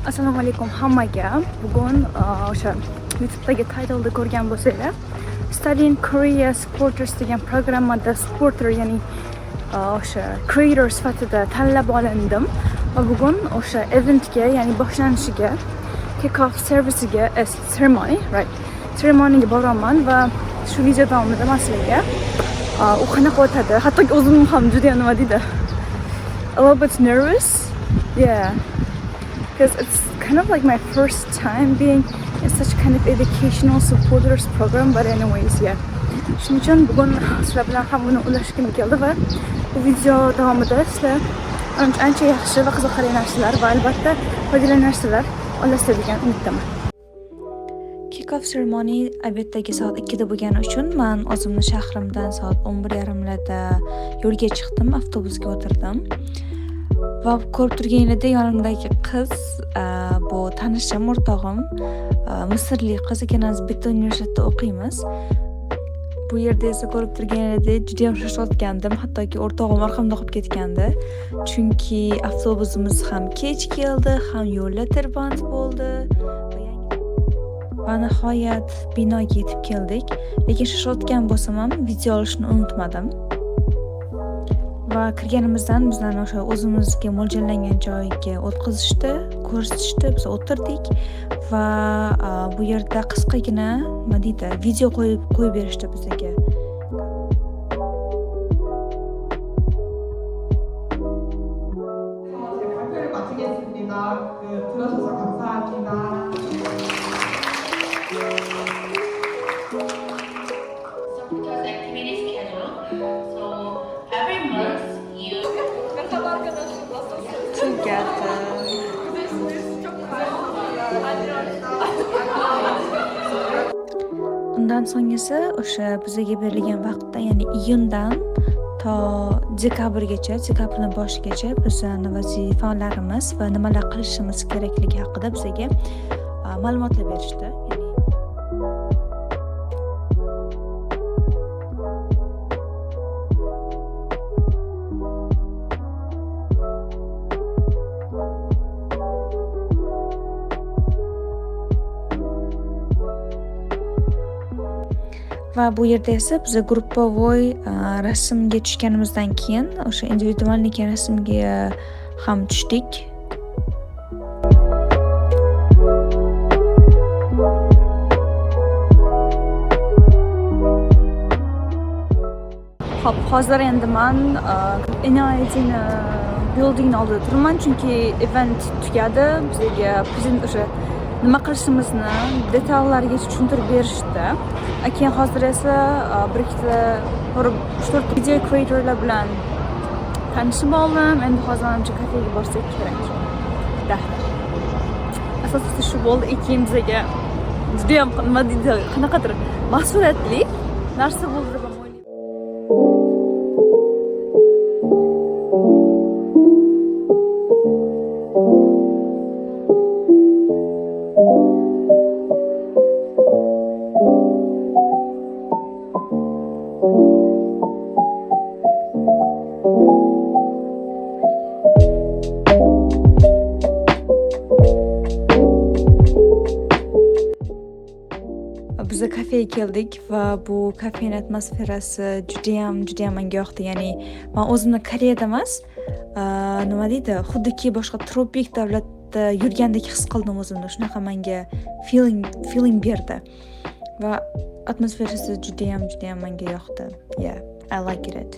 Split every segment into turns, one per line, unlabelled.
Assalomu alaykum hammaga. Bugun o'sha YouTube'dagi title'da ko'rgan bo'lsanglar, Studying Korea Supporters degan programmada supporter, ya'ni o'sha creator sifatida tanlab olindim va bugun o'sha eventga, ya'ni boshlanishiga, kick-off servisiga, ceremonyga boraman va shu video davomida men sizlarga u qanaqa o'tadi, hattoki o'zim ham juda nima deydi, a little bit nervous, yeah. Because it's kind of like my first time being in such kind of educational supporters program, but anyways, yeah. Shuning uchun bugun sizlar bilan ham buni ulashgim keldi va bu video davomida sizlar ancha yaxshi va qiziqarli narsalar va albatta foydali narsalar olasizlar degan umiddaman. Kick-off ceremony albatta soat 2 da bo'lgani uchun men o'zimni shahrimdan soat 11:30larda yo'lga chiqdim, avtobusga o'tirdim. Va ko'rib turganingizda yonimdagi qiz bu tanishim, o'rtog'im, misrlik qiz, ikkalamiz bitta universitetda o'qiymiz. Bu yerda esa ko'rib turganingizda juda ham shoshayotgandim, hattoki o'rtog'im orqamda qolib ketgandi. Chunki avtobusimiz ham kech keldi, ham yo'llar tirband bo'ldi. Va nihoyat binoga yetib keldik. Lekin shoshayotgan bo'lsam ham video olishni unutmadim. Va kirganimizdan bizlarni o'sha o'zimizga mo'ljallangan joyga o'tkazishdi, ko'rsatishdi, biz o'tirdik va bu yerda qisqagina nima deydi, video qo'yib berishdi bizga.
들어주셔서 감사합니다.
Because activity schedule. So every month you
Together. Undan so'ng esa o'sha bizga berilgan vaqtda, ya'ni iyundan to dekabrgacha, dekabrning boshigacha bizning vazifalarimiz va nimalar qilishimiz kerakligi haqida bizga ma'lumotlar berishdi. Va bu yerda esa biz gruppovoy rasmga tushganimizdan keyin o'sha individualniy rasmga ham tushdik. Hop, hozir endi men NIT'ning building oldida turaman, chunki event tugadi. Bizga prezident o'sha nima qilishimizni detallarigacha tushuntirib berishdi. Keyin hozir esa bir ikkita 3-4 video creatorlar bilan tanishib oldim. Endi hozir menimcha kafega borsak kerak. Asosiysi shu bo'ldi. Keyin bizga juda ham nima deydi, qanaqadir mas'uliyatli narsa bo'ldi deb o'ylayman. Biz kafega keldik va bu kafening atmosferasi juda ham menga yoqdi. Ya'ni men o'zimni Koreyada emas, nima deydi, xuddiki boshqa tropik davlatda yurgandek his qildim o'zimni. Shunaqa menga feeling berdi. Va atmosferasi juda ham menga yoqdi. Yeah, I like it.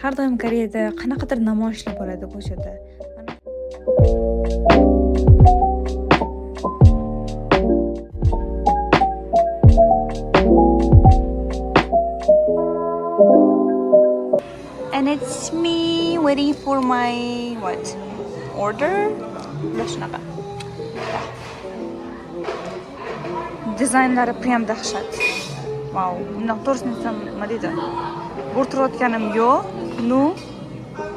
Har doim Koreyada qanaqadir namoyishlar bo'ladi ko'chada. it's me waiting for my what? Order? Shunaqa. Dizaynlari prям dahshat. Wow, bundoq to'g'risini aytsam nima deydi? O'rtirayotganim yo'q. No,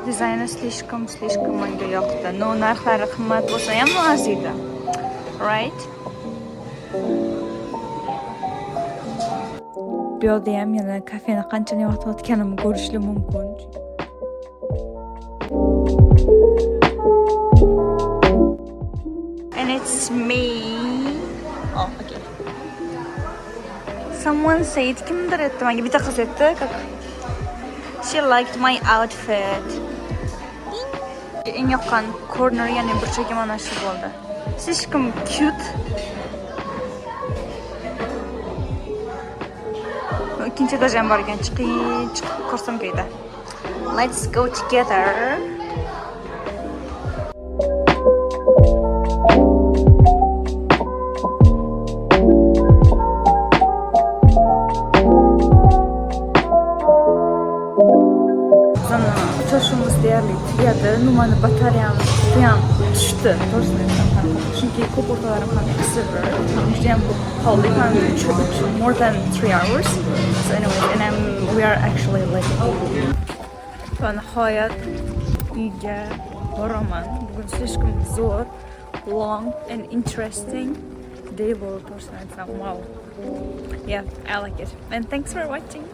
dizayni slishkom menga yoqdi. No, narxlari qimmat bo'lsa ham arziydi. Right? Bu yerda ham yana kafeni qanchalik vaqt o'tganimni ko'rishlar mumkin. And it's me. Oh, okay. Someone said, kimdir aytdi menga, bitta qiz aytdi, she liked my outfit. Eng yoqqan corner yana burchagi mana shu bo'ldi. Слишком cute. Ikkinchi etajga borgan, chiqib ko'rsam kuyda. Let's go together. Uchrashuvimiz deyarli tugadi. Numani batareyamiz ham tushdi. To'g'risini aytsam ham. Chunki ko'p o'rtalarim ham silver. Juda ham ko'p qoldik. More than 3 hours. So anyway, and we are actually like va nihoyat uyga boraman. Bugun slishkom zo'r, long and interesting day bo'ldi. To'g'risini aytsam, wow. Yeah, I like it. And thanks for watching.